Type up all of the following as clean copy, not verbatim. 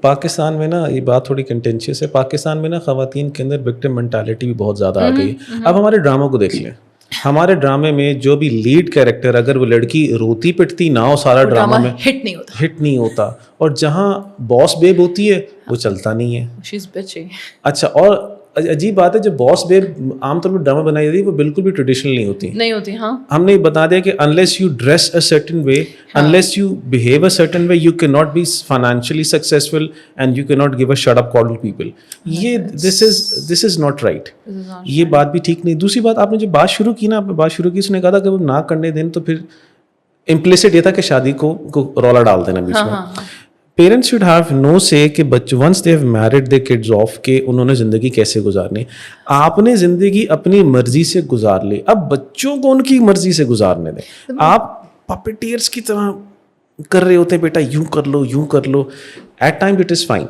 پاکستان میں نا یہ بات تھوڑی کنٹینشیس ہے، پاکستان میں نا خواتین کے اندر وکٹم مینٹالٹی بھی بہت زیادہ آ گئی ہے. اب ہمارے ڈراموں کو دیکھ لیں، ہمارے ڈرامے میں جو بھی لیڈ کیریکٹر اگر وہ لڑکی روتی پٹتی نہ ہو سارا ڈرامہ میں ہٹ نہیں ہوتا، اور جہاں باس بیب ہوتی ہے وہ چلتا نہیں ہے. اچھا، اور عجیب بات ہے، جو باس بیب عام طور پر ڈرامہ بنائی جاتی ہے وہ بالکل بھی ٹریڈیشنل نہیں ہوتی. ہاں، ہم نے بتا دیا کہ unless you dress a certain way, unless you behave a certain way, you can not be financially successful and you can not give a shut up call to people. یہ دس از ناٹ رائٹ. یہ بات بھی ٹھیک نہیں. دوسری بات، آپ نے جو بات شروع کی نا، آپ نے بات شروع کی، اس نے کہا تھا کہ وہ نہ کرنے دیں تو پھر امپلیسٹ یہ تھا کہ شادی کو رولا ڈال دینا بیچ میں. پیرنٹس شوڈ ہیو نو سے کہ once they have married they kids off کہ انہوں نے زندگی کیسے گزارنی. آپ نے زندگی اپنی مرضی سے گزار لی، اب بچوں کو ان کی مرضی سے گزارنے دیں. آپ پپیٹیئرس کی طرح کر رہے ہوتے ہیں، بیٹا یوں کر لو یوں کر لو. At times it is fine,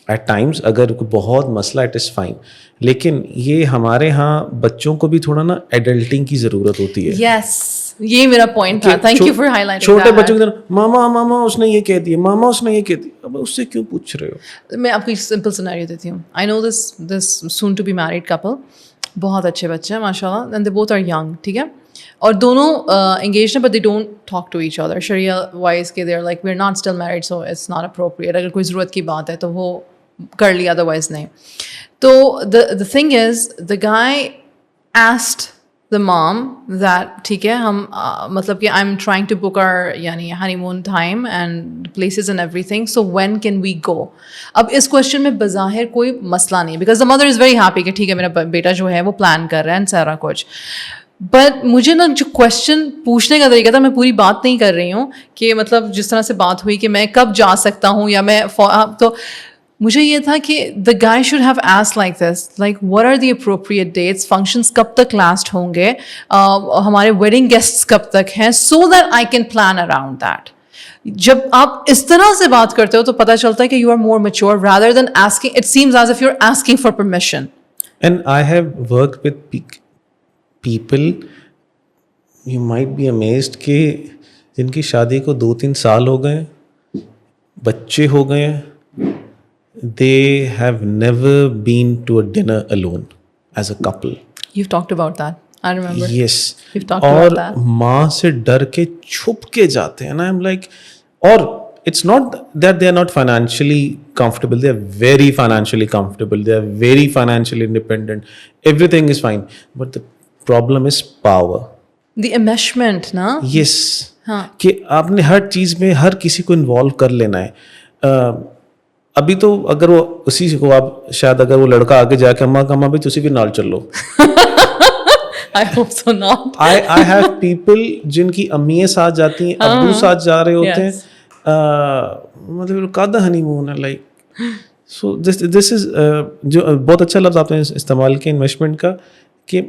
at times اگر بہت مسئلہ اٹ از فائن، لیکن یہ ہمارے ہاں بچوں کو بھی تھوڑا نا ایڈلٹنگ کی ضرورت ہوتی ہے. یس، یہ میرا پوائنٹ تھا. Thank you for high lighting. چھوٹے بچوں کی طرح ماما اس نے یہ کہہ دیا، ماما اس نے یہ کہہ دیا، اب اس سے کیوں پوچھ رہے ہو؟ میں آپ کو ایک سمپل سینیریو دیتی ہوں. I know this soon to be married couple, بہت اچھے بچے ہیں ماشاء اللہ، and they both are young, ٹھیک ہے، اور دونوں انگیجڈ ہیں but they don't talk to each other. شریعہ وائز کے they are like we are not still married so it's not appropriate. اگر کوئی ضرورت کی بات ہے تو وہ کر لیا، ادروائز نہیں. تو the thing is the guy asked the mom that ٹھیک ہے ہم مطلب کہ I'm trying to book our یعنی honeymoon time and places and everything, so when can we go. اب اس کوشچن میں بظاہر کوئی مسئلہ نہیں because the mother is very happy کہ ٹھیک ہے میرا بیٹا جو ہے وہ پلان کر رہا ہے and سارا کچھ. بٹ مجھے نا جو کوشچن پوچھنے کا طریقہ تھا، میں پوری بات نہیں کر رہی ہوں کہ مطلب جس طرح سے بات ہوئی کہ میں کب جا سکتا ہوں یا میں تو مجھے یہ تھا کہ the guy should have asked like this, like what are the appropriate dates, functions کب تک last ہوں گے، ہمارے wedding guests کب تک ہیں, so that I can plan around that. جب آپ اس طرح سے بات کرتے ہو تو پتہ چلتا ہے کہ you are more mature rather than asking, it seems as if you're asking for permission. And I have worked with people, you might be amazed کہ جن کی شادی کو 2-3 سال ہو گئے، بچے ہو گئے ہیں، they have never been to a dinner alone as a couple. You've talked about that, I remember. Yes. You've talked about that. اور ماں سے ڈر کے چھپ کے جاتے ہیں نا. I'm like, اور it's not that they are not financially comfortable, they are very financially comfortable, they are very financially independent, everything is fine, but the problem is power. The enmeshment نا. Yes. ہاں کہ آپ نے ہر چیز میں ہر کسی کو انوالو کر لینا ہے. ابھی تو اگر وہ اسی کو آپ شاید اگر وہ لڑکا آگے جا کے اماں کا اماں بھی تسی بھی نال چلو. I hope so not. I have people جن کی امییں ساتھ جاتی ہیں، ابو ساتھ جا رہے ہوتے ہیں، مطلب قادہ ہنی مون ہے لائک. سو دس از جو بہت اچھا لفظ آپ نے استعمال کیا انویسٹمنٹ کا، کہ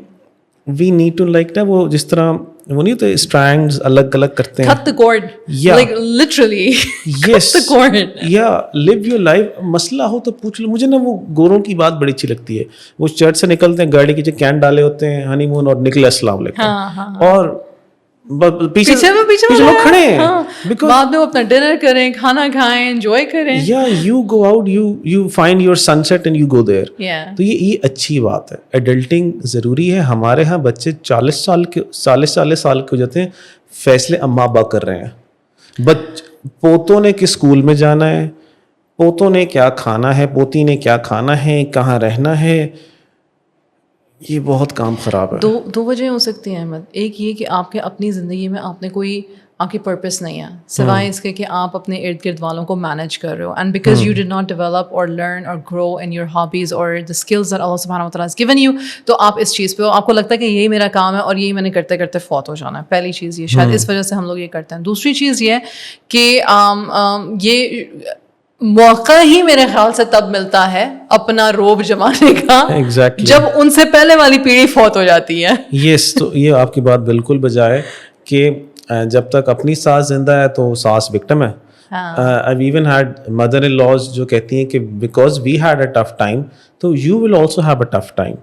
وی نیڈ ٹو لائک نا وہ جس طرح وہ نہیں ہوتے اسٹرینڈز الگ الگ کرتے ہیں. Cut the cord. Like literally. Yes. Cut the cord. Yeah, live your life. مسئلہ ہو تو پوچھ لو. مجھے نا وہ گوروں کی بات بڑی اچھی لگتی ہے. وہ چرچ سے نکلتے ہیں، گاڑی کے کین ڈالے ہوتے ہیں، ہنی مون، اور نکلے السلام علیکم، اور پیچھے لوگ کھڑے ہیں بعد میں وہ اپنا ڈنر کریں، کھانا کھائیں، انجوائے کریں. یا you go out, you find your sunset and you go there. تو یہ اچھی بات ہے. ایڈلٹنگ ضروری ہے. ہمارے ہاں بچے 40 سال کے ہو جاتے ہیں، فیصلے اماں ابا کر رہے ہیں. پوتوں نے کس اسکول میں جانا ہے، پوتوں نے کیا کھانا ہے، پوتی نے کیا کھانا ہے، کہاں رہنا ہے. یہ بہت کام خراب ہے. دو وجہ ہو سکتی ہیں احمد. ایک یہ کہ آپ کے اپنی زندگی میں آپ نے کوئی آپ کی پرپس نہیں ہے سوائے اس کے کہ آپ اپنے ارد گرد والوں کو مینیج کر رہے ہو. And because you did not develop اور لرن اور گرو ان یور ہابیز اور دا اسکلز دیٹ اللہ سبحانہ وتعالیٰ ہیز گیون یو، تو آپ اس چیز پہ ہو، آپ کو لگتا ہے کہ یہی میرا کام ہے اور یہی میں نے کرتے کرتے فوت ہو جانا ہے. پہلی چیز یہ شاید اس وجہ سے ہم لوگ یہ کرتے ہیں. دوسری چیز یہ کہ یہ موقع ہی میرے خیال سے تب ملتا ہے اپنا روب جمانے کا جب ان سے پہلے والی پیڑھی فوت ہو جاتی ہے. یس، تو یہ آپ کی بات بالکل بجا ہے کہ جب تک اپنی ساس زندہ ہے تو ساس وکٹم ہے. I've even had mother-in-laws جو کہتی ہیں کہ because we had a tough time تو you will also have a tough time.